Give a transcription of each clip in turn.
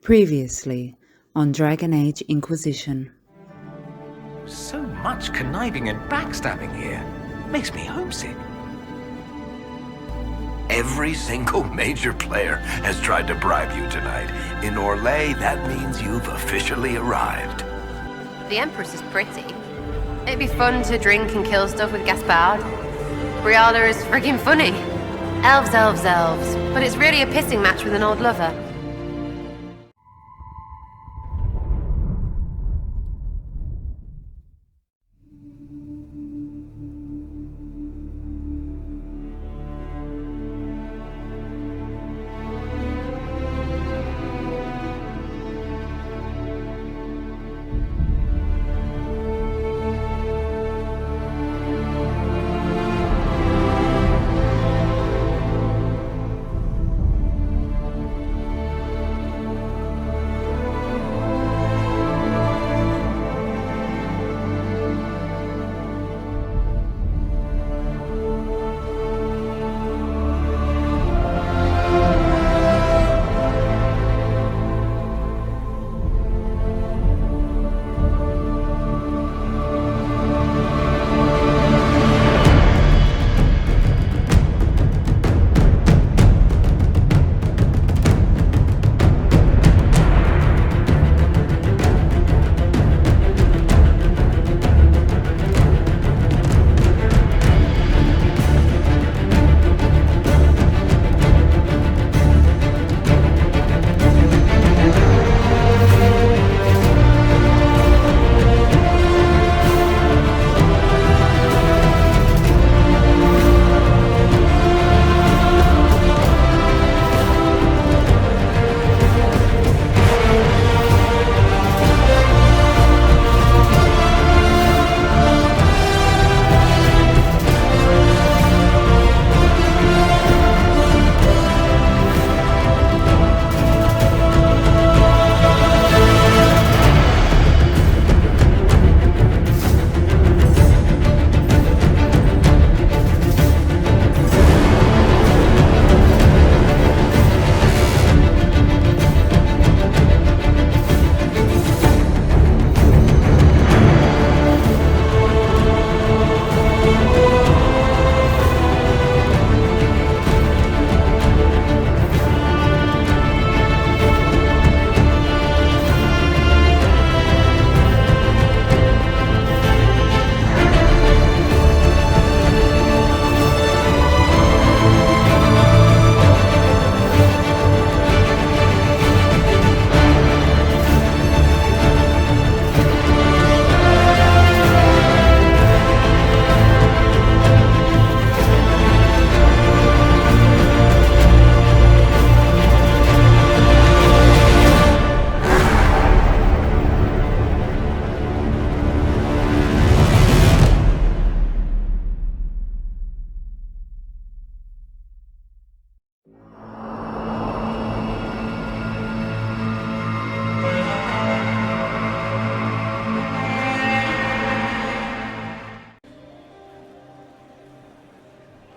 Previously on Dragon Age Inquisition. So much conniving and backstabbing here. Makes me homesick. Every single major player has tried to bribe you tonight. In Orlais, that means you've officially arrived. The Empress is pretty. It'd be fun to drink and kill stuff with Gaspard. Briala is friggin' funny. Elves, elves, elves. But it's really a pissing match with an old lover.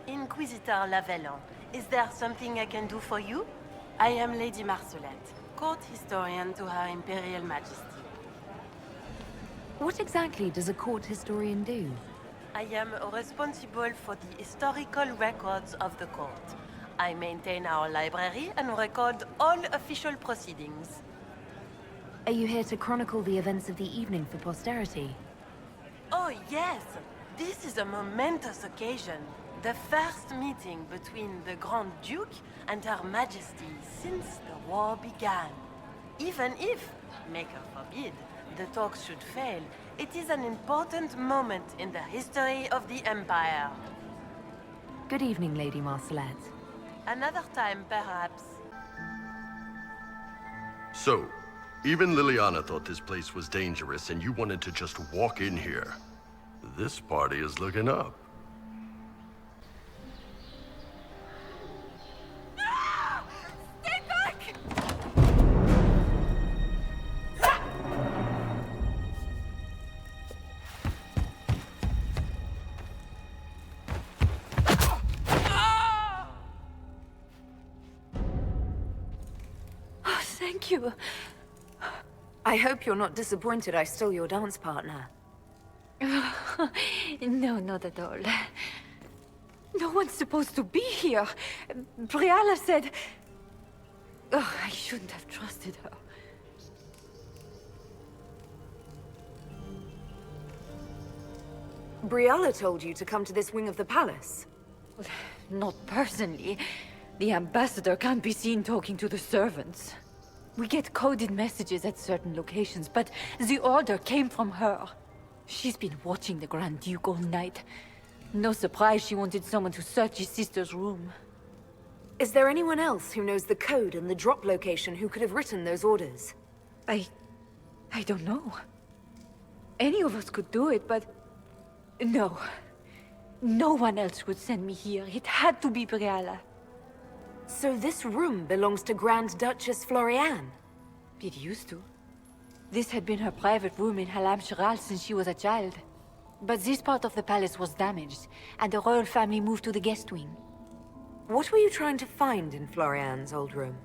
Inquisitor Lavellan, is there something I can do for you? I am Lady Marcelette, court historian to Her Imperial Majesty. What exactly does a court historian do? I am responsible for the historical records of the court. I maintain our library and record all official proceedings. Are you here to chronicle the events of the evening for posterity? Oh yes! This is a momentous occasion. The first meeting between the Grand Duke and Her Majesty since the war began. Even if, Maker forbid, the talks should fail, it is an important moment in the history of the Empire. Good evening, Lady Marcelette. Another time, perhaps. So, even Liliana thought this place was dangerous and you wanted to just walk in here. This party is looking up. Stay back! Thank you. I hope you're not disappointed I stole your dance partner. No, not at all. No one's supposed to be here. Briala said... Oh, I shouldn't have trusted her. Briala told you to come to this wing of the palace. Not personally. The ambassador can't be seen talking to the servants. We get coded messages at certain locations, but the order came from her. She's been watching the Grand Duke all night. No surprise she wanted someone to search his sister's room. Is there anyone else who knows the code and the drop location who could have written those orders? I don't know. Any of us could do it, but... No. No one else would send me here. It had to be Briala. So this room belongs to Grand Duchess Floriane? It used to. This had been her private room in Halam Shiral since she was a child. But this part of the palace was damaged, and the royal family moved to the guest wing. What were you trying to find in Floriane's old room?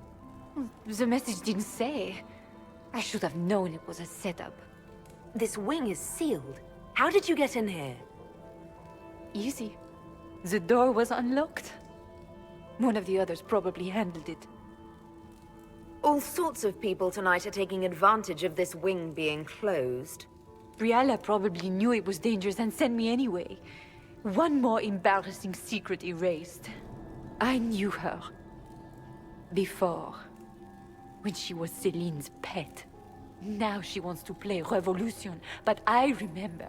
The message didn't say. I should have known it was a setup. This wing is sealed. How did you get in here? Easy. The door was unlocked. One of the others probably handled it. All sorts of people tonight are taking advantage of this wing being closed. Briala probably knew it was dangerous and sent me anyway. One more embarrassing secret erased. I knew her. Before. When she was Celine's pet. Now she wants to play Revolution, but I remember.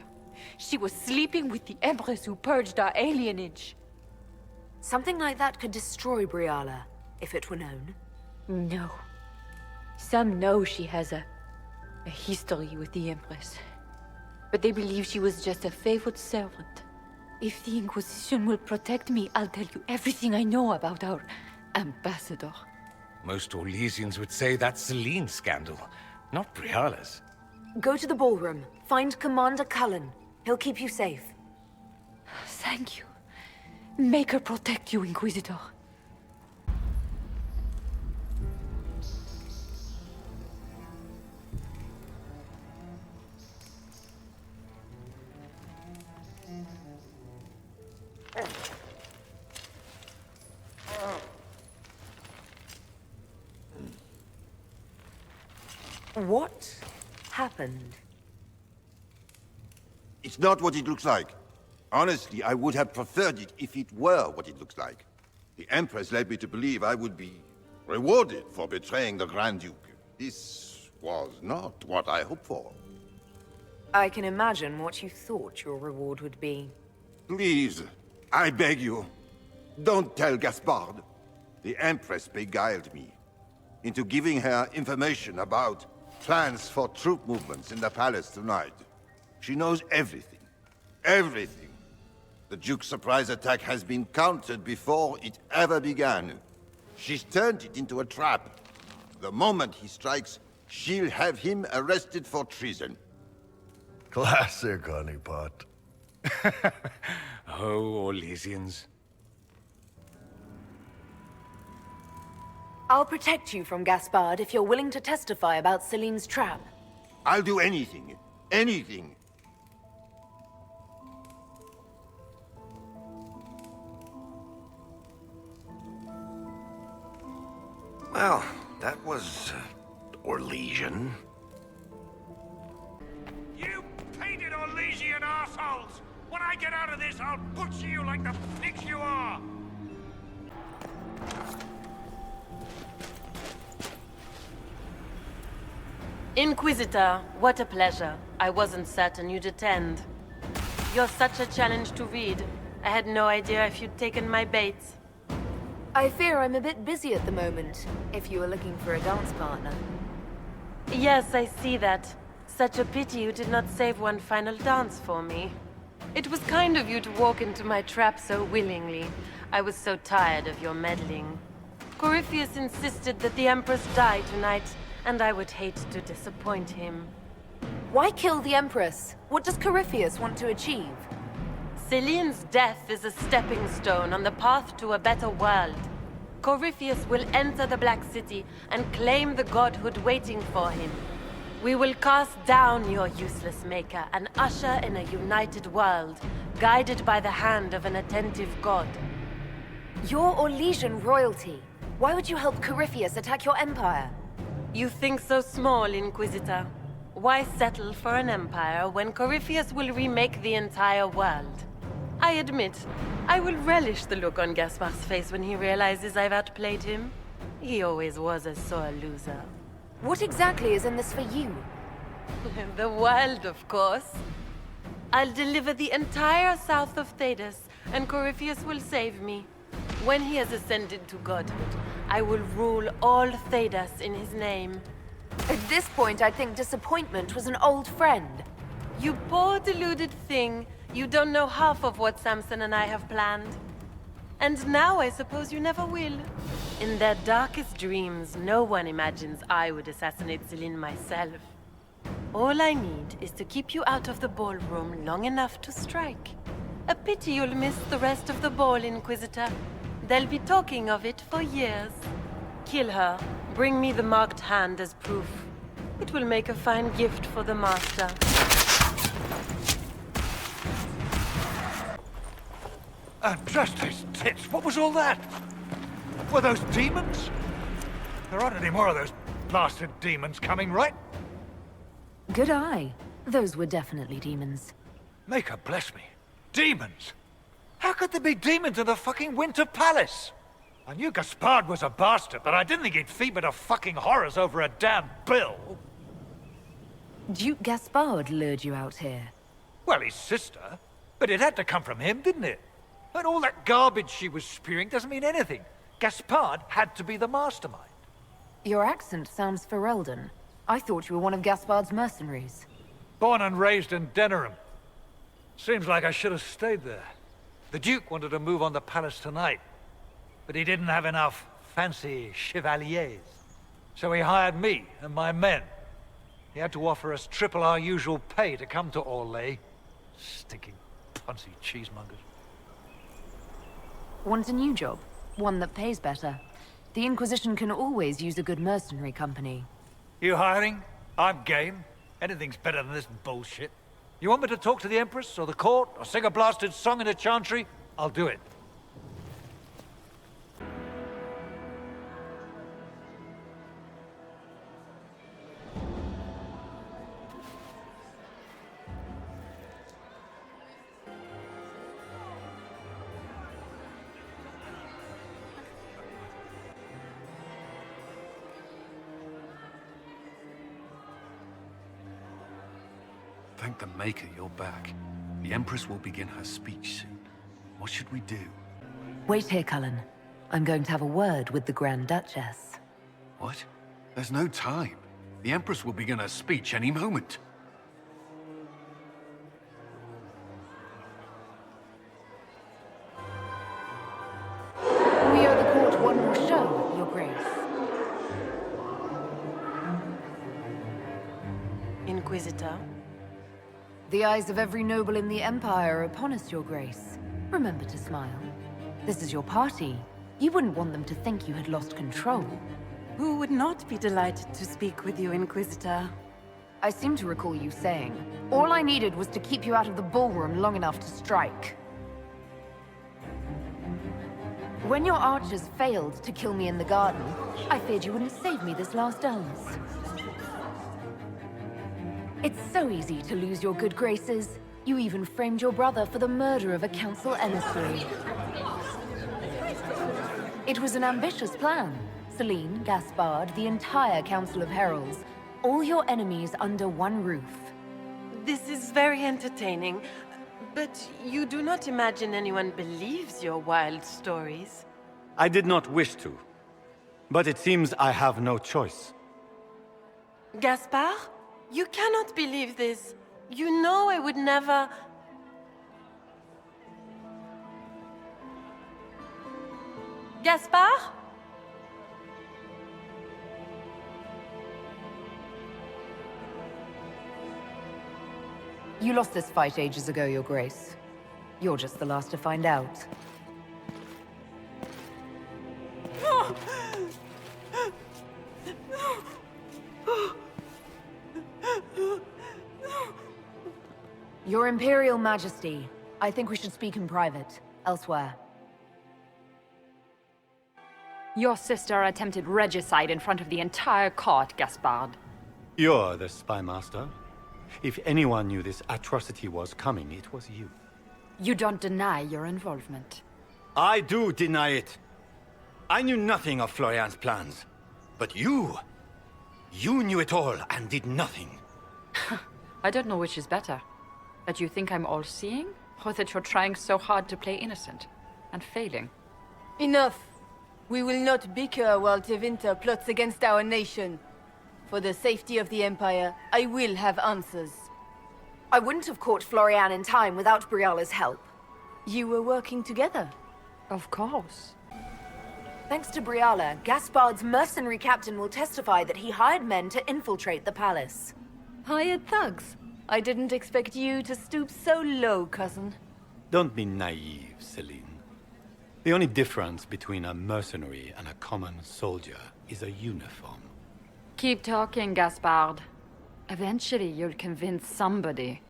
She was sleeping with the Empress who purged our alienage. Something like that could destroy Briala, if it were known. No. Some know she has a history with the Empress. But they believe she was just a favored servant. If the Inquisition will protect me, I'll tell you everything I know about our ambassador. Most Orlesians would say that's Celine's scandal, not Briala's. Go to the ballroom. Find Commander Cullen. He'll keep you safe. Thank you. Make her protect you, Inquisitor. What happened? It's not what it looks like. Honestly, I would have preferred it if it were what it looks like. The Empress led me to believe I would be rewarded for betraying the Grand Duke. This was not what I hoped for. I can imagine what you thought your reward would be. Please, I beg you, don't tell Gaspard. The Empress beguiled me into giving her information about plans for troop movements in the palace tonight. She knows everything. Everything. The Duke's surprise attack has been countered before it ever began. She's turned it into a trap. The moment he strikes, she'll have him arrested for treason. Classic, honeypot. Oh, Orlesians. I'll protect you from Gaspard if you're willing to testify about Celine's trap. I'll do anything. Anything. Well, that was Orlesian. You painted Orlesian assholes! When I get out of this, I'll butcher you like the pigs you are! Inquisitor, what a pleasure. I wasn't certain you'd attend. You're such a challenge to read. I had no idea if you'd taken my bait. I fear I'm a bit busy at the moment, if you were looking for a dance partner. Yes, I see that. Such a pity you did not save one final dance for me. It was kind of you to walk into my trap so willingly. I was so tired of your meddling. Corypheus insisted that the Empress die tonight, and I would hate to disappoint him. Why kill the Empress? What does Corypheus want to achieve? Celine's death is a stepping stone on the path to a better world. Corypheus will enter the Black City and claim the godhood waiting for him. We will cast down your useless maker and usher in a united world, guided by the hand of an attentive god. You're Orlesian royalty. Why would you help Corypheus attack your empire? You think so small, Inquisitor. Why settle for an empire when Corypheus will remake the entire world? I admit, I will relish the look on Gaspard's face when he realizes I've outplayed him. He always was a sore loser. What exactly is in this for you? The world, of course. I'll deliver the entire south of Thedas, and Corypheus will save me. When he has ascended to godhood, I will rule all Thedas in his name. At this point, I think disappointment was an old friend. You poor deluded thing. You don't know half of what Samson and I have planned. And now I suppose you never will. In their darkest dreams, no one imagines I would assassinate Celine myself. All I need is to keep you out of the ballroom long enough to strike. A pity you'll miss the rest of the ball, Inquisitor. They'll be talking of it for years. Kill her. Bring me the marked hand as proof. It will make a fine gift for the Master. And just his tits, what was all that? Were those demons? There aren't any more of those blasted demons coming, right? Good eye. Those were definitely demons. Maker bless me. Demons? How could there be demons in the fucking Winter Palace? I knew Gaspard was a bastard, but I didn't think he'd feed me to fucking horrors over a damn bill. Duke Gaspard lured you out here. Well, his sister. But it had to come from him, didn't it? And all that garbage she was spewing doesn't mean anything. Gaspard had to be the mastermind. Your accent sounds Ferelden. I thought you were one of Gaspard's mercenaries. Born and raised in Denerim. Seems like I should have stayed there. The Duke wanted to move on the palace tonight, but he didn't have enough fancy chevaliers. So he hired me and my men. He had to offer us triple our usual pay to come to Orlais. Stinking punsy cheesemongers. Want a new job? One that pays better. The Inquisition can always use a good mercenary company. You hiring? I'm game. Anything's better than this bullshit. You want me to talk to the Empress, or the court, or sing a blasted song in a chantry? I'll do it. Thank the Maker you're back. The Empress will begin her speech soon. What should we do? Wait here, Cullen. I'm going to have a word with the Grand Duchess. What? There's no time. The Empress will begin her speech any moment. We owe the court one more show, Your Grace. Inquisitor? The eyes of every noble in the Empire are upon us, Your Grace. Remember to smile. This is your party. You wouldn't want them to think you had lost control. Who would not be delighted to speak with you, Inquisitor? I seem to recall you saying, all I needed was to keep you out of the ballroom long enough to strike. When your archers failed to kill me in the garden, I feared you wouldn't save me this last dance. It's so easy to lose your good graces. You even framed your brother for the murder of a council emissary. It was an ambitious plan. Celine, Gaspard, the entire Council of Heralds, all your enemies under one roof. This is very entertaining, but you do not imagine anyone believes your wild stories. I did not wish to, but it seems I have no choice. Gaspard? You cannot believe this. You know I would never... Gaspard? You lost this fight ages ago, Your Grace. You're just the last to find out. Your Imperial Majesty, I think we should speak in private, elsewhere. Your sister attempted regicide in front of the entire court, Gaspard. You're the spy master. If anyone knew this atrocity was coming, it was you. You don't deny your involvement. I do deny it. I knew nothing of Florian's plans. But you knew it all and did nothing. I don't know which is better. That you think I'm all-seeing, or that you're trying so hard to play innocent, and failing. Enough. We will not bicker while Tevinter plots against our nation. For the safety of the Empire, I will have answers. I wouldn't have caught Florian in time without Briala's help. You were working together? Of course. Thanks to Briala, Gaspard's mercenary captain will testify that he hired men to infiltrate the palace. Hired thugs? I didn't expect you to stoop so low, cousin. Don't be naive, Celine. The only difference between a mercenary and a common soldier is a uniform. Keep talking, Gaspard. Eventually, you'll convince somebody.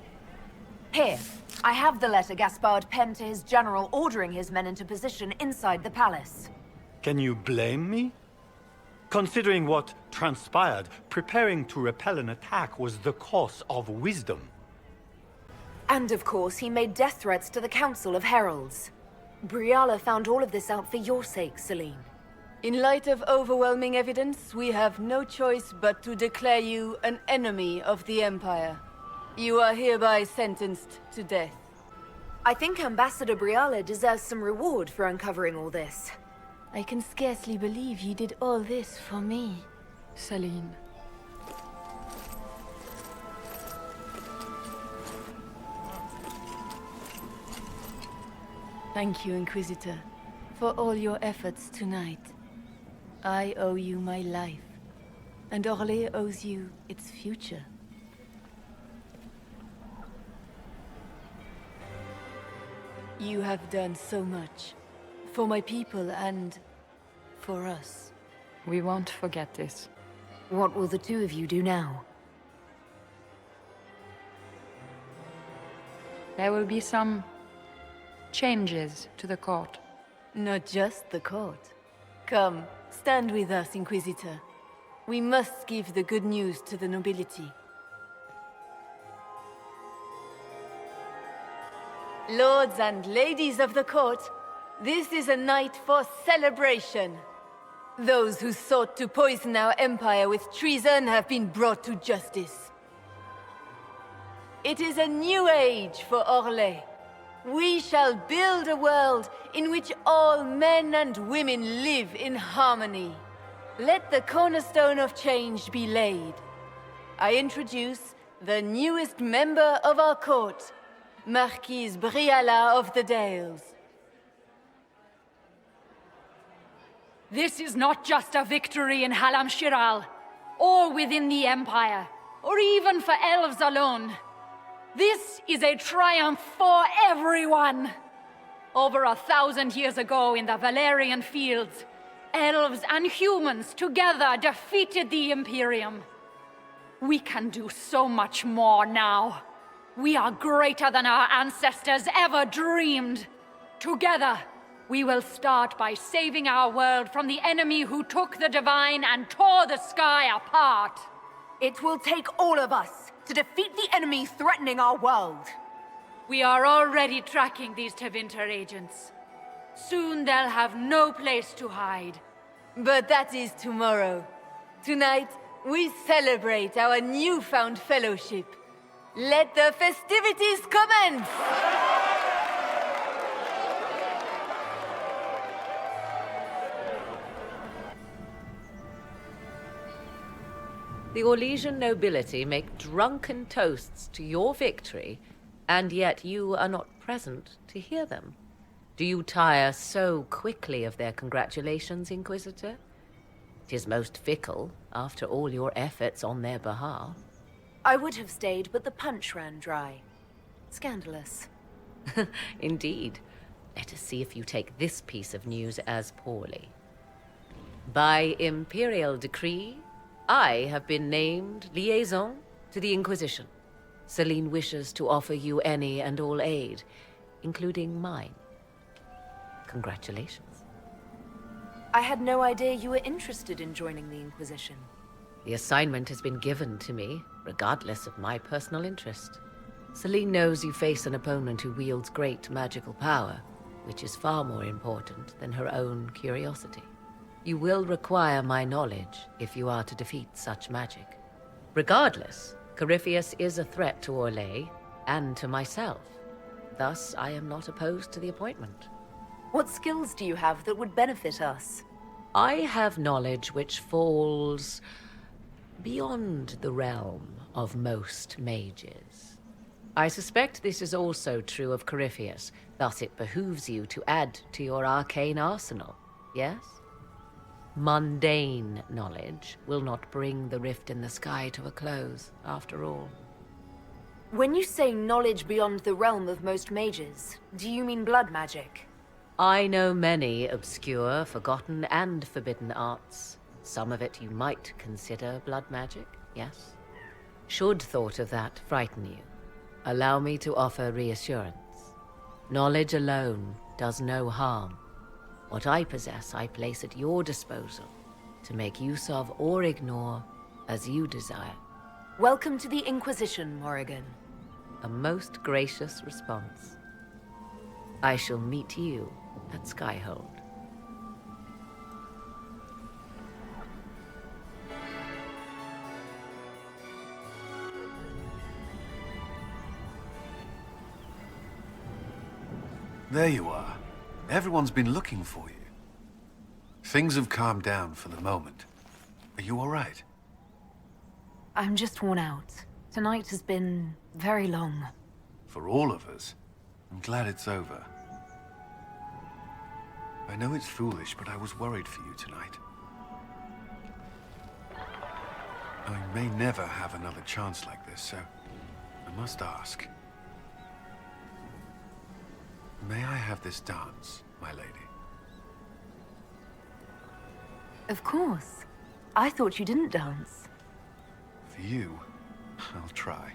Here, I have the letter Gaspard penned to his general ordering his men into position inside the palace. Can you blame me? Considering what transpired, preparing to repel an attack was the course of wisdom. And of course, he made death threats to the Council of Heralds. Briala found all of this out for your sake, Celine. In light of overwhelming evidence, we have no choice but to declare you an enemy of the Empire. You are hereby sentenced to death. I think Ambassador Briala deserves some reward for uncovering all this. I can scarcely believe you did all this for me. Celine. Thank you, Inquisitor, for all your efforts tonight. I owe you my life, and Orlais owes you its future. You have done so much. For my people and for us. We won't forget this. What will the two of you do now? There will be some changes to the court. Not just the court. Come, stand with us, Inquisitor. We must give the good news to the nobility. Lords and ladies of the court, this is a night for celebration. Those who sought to poison our empire with treason have been brought to justice. It is a new age for Orlais. We shall build a world in which all men and women live in harmony. Let the cornerstone of change be laid. I introduce the newest member of our court, Marquise Briala of the Dales. This is not just a victory in Halam Shiral, or within the Empire, or even for elves alone. This is a triumph for everyone! Over 1,000 years ago in the Valerian fields, elves and humans together defeated the Imperium. We can do so much more now. We are greater than our ancestors ever dreamed. Together, we will start by saving our world from the enemy who took the divine and tore the sky apart. It will take all of us to defeat the enemy threatening our world. We are already tracking these Tevinter agents. Soon they'll have no place to hide. But that is tomorrow. Tonight, we celebrate our newfound fellowship. Let the festivities commence! The Orlesian nobility make drunken toasts to your victory, and yet you are not present to hear them. Do you tire so quickly of their congratulations, Inquisitor? 'Tis most fickle, after all your efforts on their behalf. I would have stayed, but the punch ran dry. Scandalous. Indeed. Let us see if you take this piece of news as poorly. By imperial decree, I have been named liaison to the Inquisition. Celine wishes to offer you any and all aid, including mine. Congratulations. I had no idea you were interested in joining the Inquisition. The assignment has been given to me, regardless of my personal interest. Celine knows you face an opponent who wields great magical power, which is far more important than her own curiosity. You will require my knowledge if you are to defeat such magic. Regardless, Corypheus is a threat to Orlais and to myself. Thus, I am not opposed to the appointment. What skills do you have that would benefit us? I have knowledge which falls beyond the realm of most mages. I suspect this is also true of Corypheus, thus it behooves you to add to your arcane arsenal, yes? Mundane knowledge will not bring the rift in the sky to a close, after all. When you say knowledge beyond the realm of most mages, do you mean blood magic? I know many obscure, forgotten, and forbidden arts. Some of it you might consider blood magic, yes? Should thought of that frighten you, allow me to offer reassurance. Knowledge alone does no harm. What I possess, I place at your disposal to make use of or ignore as you desire. Welcome to the Inquisition, Morrigan. A most gracious response. I shall meet you at Skyhold. There you are. Everyone's been looking for you. Things have calmed down for the moment. Are you all right? I'm just worn out. Tonight has been very long. For all of us, I'm glad it's over. I know it's foolish, but I was worried for you tonight. I may never have another chance like this, so I must ask. May I have this dance, my lady? Of course. I thought you didn't dance. For you, I'll try.